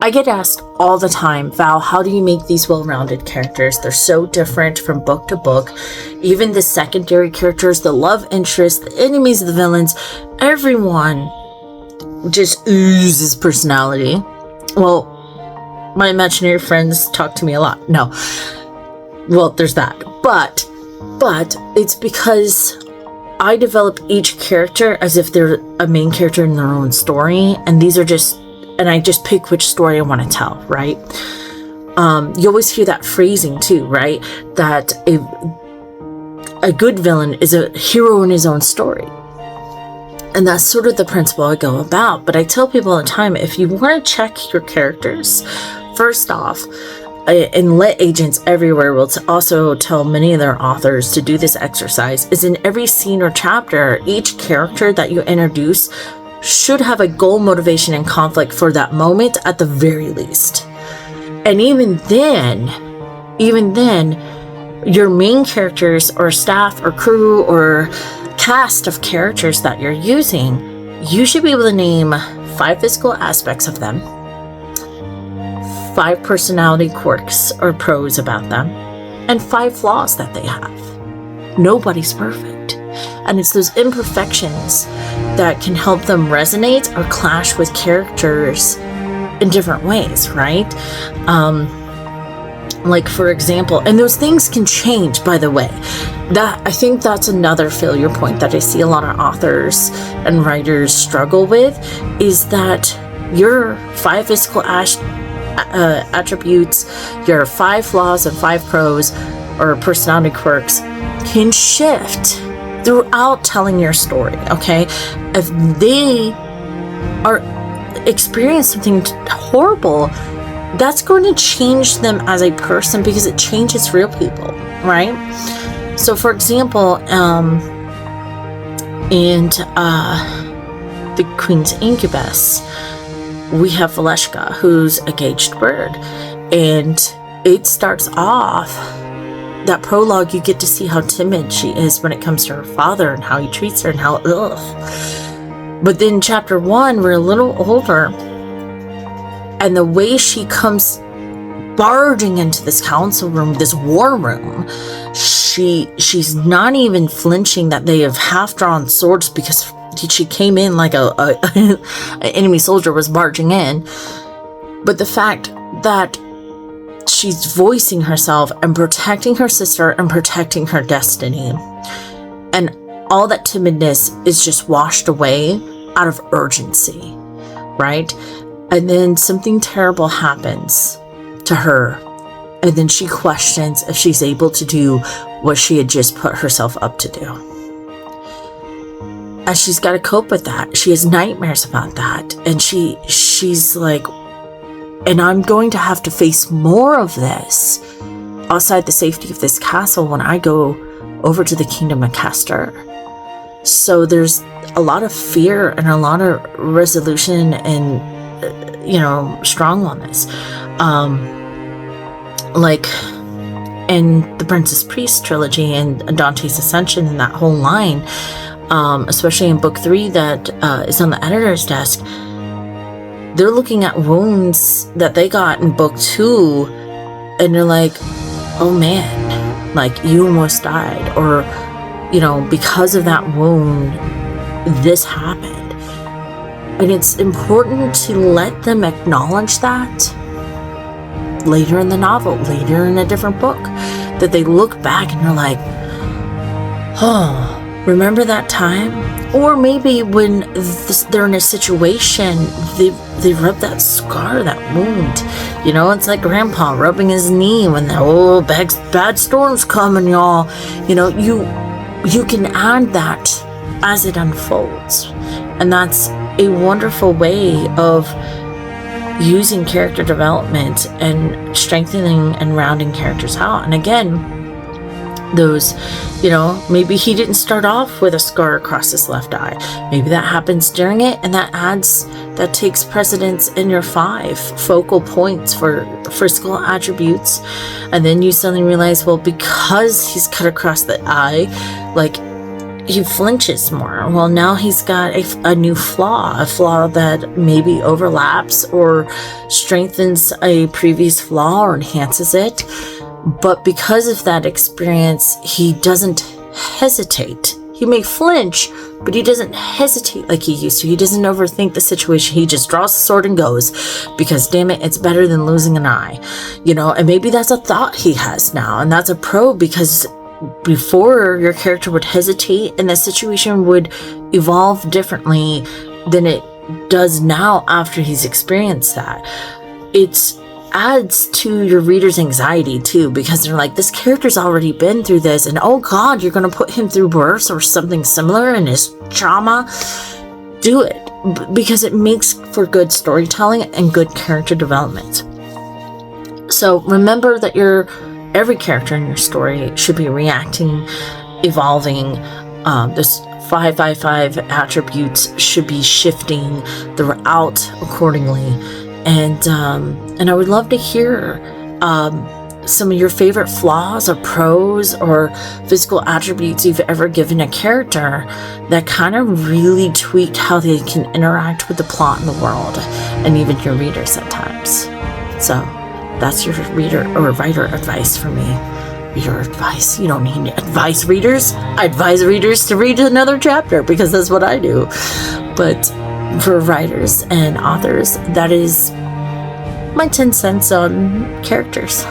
I get asked all the time, Val, how do you make these well-rounded characters? They're so different from book to book. Even the secondary characters, the love interest, the enemies, the villains, everyone just oozes personality. Well, my imaginary friends talk to me a lot. No. Well, there's that. But it's because I develop each character as if they're a main character in their own story. And I just pick which story I want to tell, right? You always hear that phrasing too, right? That a good villain is a hero in his own story. And that's sort of the principle I go about. But I tell people all the time, if you want to check your characters, first off, and Lit Agents everywhere will also tell many of their authors to do this exercise, is in every scene or chapter, each character that you introduce should have a goal, motivation, and conflict for that moment at the very least. And even then, your main characters or staff or crew or cast of characters that you're using, you should be able to name 5 physical aspects of them, 5 personality quirks or pros about them, and 5 flaws that they have. Nobody's perfect. And it's those imperfections that can help them resonate or clash with characters in different ways, right? Like, for example, and those things can change, by the way. That, I think that's another failure point that I see a lot of authors and writers struggle with, is that your 5 physical attributes, your 5 flaws and 5 pros or personality quirks can shift throughout telling your story, okay? If they are experience something horrible, that's going to change them as a person because it changes real people, right? So, for example, in the Queen's Incubus, we have Valeshka, who's a caged bird, and it starts off, that prologue, you get to see how timid she is when it comes to her father and how he treats her and how, But then chapter 1, we're a little older, and the way she comes barging into this council room, this war room, she's not even flinching that they have half-drawn swords because she came in like an enemy soldier was barging in. But the fact that she's voicing herself and protecting her sister and protecting her destiny, and all that timidness is just washed away out of urgency, right? And then something terrible happens to her, and then she questions if she's able to do what she had just put herself up to do. And she's got to cope with that. She has nightmares about that, and she's like, and I'm going to have to face more of this outside the safety of this castle when I go over to the Kingdom of Castor. So there's a lot of fear and a lot of resolution and, strong on this. Like in the Princess Priest trilogy and Dante's Ascension and that whole line, especially in book 3 that is on the editor's desk, they're looking at wounds that they got in book 2, and they're like, oh man, like, you almost died, or, because of that wound, this happened. And it's important to let them acknowledge that later in the novel, later in a different book, that they look back and they're like, oh, remember that time? Or maybe when they're in a situation, they rub that scar, that wound. It's like Grandpa rubbing his knee when the bad storm's coming, y'all. You can add that as it unfolds. And that's a wonderful way of using character development and strengthening and rounding characters out. And again, those, maybe he didn't start off with a scar across his left eye. Maybe that happens during it, and that takes precedence in your 5 focal points for physical attributes. And then you suddenly realize, well, because he's cut across the eye, like, he flinches more. Well, now he's got a new flaw, a flaw that maybe overlaps or strengthens a previous flaw or enhances it. But because of that experience, he doesn't hesitate. He may flinch, but he doesn't hesitate like he used to. He doesn't overthink the situation. He just draws the sword and goes, because damn it, it's better than losing an eye, and maybe that's a thought he has now. And that's a pro, because before, your character would hesitate and the situation would evolve differently than it does now after he's experienced that. It adds to your reader's anxiety too, because they're like, this character's already been through this, and oh god, you're going to put him through worse or something similar in his trauma. Do it, because it makes for good storytelling and good character development. So remember that every character in your story should be reacting, evolving. This 5 attributes should be shifting throughout accordingly. And I would love to hear some of your favorite flaws or pros or physical attributes you've ever given a character that kind of really tweaked how they can interact with the plot in the world and even your readers at times. So that's your reader or writer advice for me. Reader advice. You don't need advice, readers. I advise readers to read another chapter, because that's what I do. But for writers and authors, that is my 10 cents on characters.